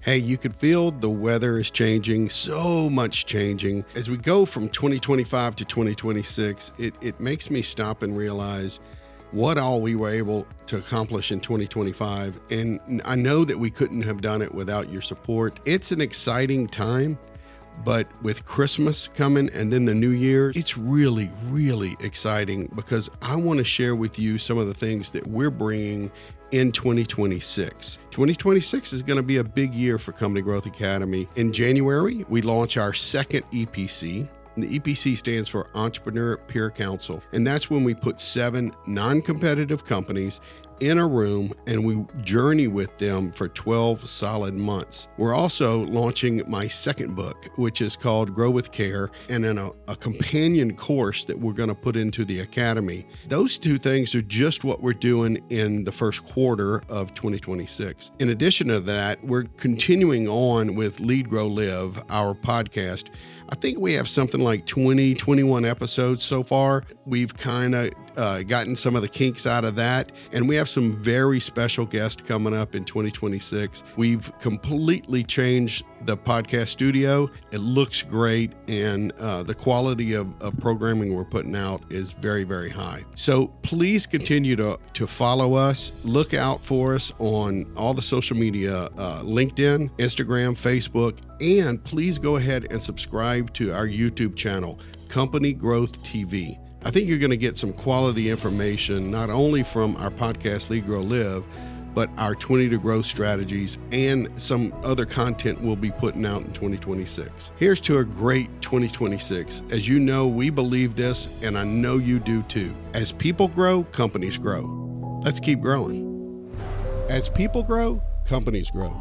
Hey, you could feel the weather is changing, so much changing. As we go from 2025 to 2026, it makes me stop and realize what all we were able to accomplish in 2025. And I know that we couldn't have done it without your support. It's an exciting time, but with Christmas coming and then the new year, it's really, really exciting because I want to share with you some of the things that we're bringing in 2026. 2026 is going to be a big year for Company Growth Academy. In January, we launch our second EPC. And the EPC stands for Entrepreneur Peer Council. And that's when we put 7 non-competitive companies in a room and we journey with them for 12 solid months. We're also launching my second book, which is called Grow with Care, and then a companion course that we're going to put into the Academy. Those two things are just what we're doing in the first quarter of 2026. In addition to that, we're continuing on with Lead, Grow, Live, our podcast. I think we have something like 21 episodes so far. We've kind of gotten some of the kinks out of that, and we have some very special guests coming up in 2026. We've completely changed the podcast studio. It looks great, and the quality of programming we're putting out is very, very high. So please continue to follow us. Look out for us on all the social media, LinkedIn, Instagram, Facebook, and please go ahead and subscribe to our YouTube channel, Company Growth TV. I think you're going to get some quality information, not only from our podcast, Lead, Grow, Live, but our 20 to Growth strategies and some other content we'll be putting out in 2026. Here's to a great 2026. As you know, we believe this, and I know you do too. As people grow, companies grow. Let's keep growing. As people grow, companies grow.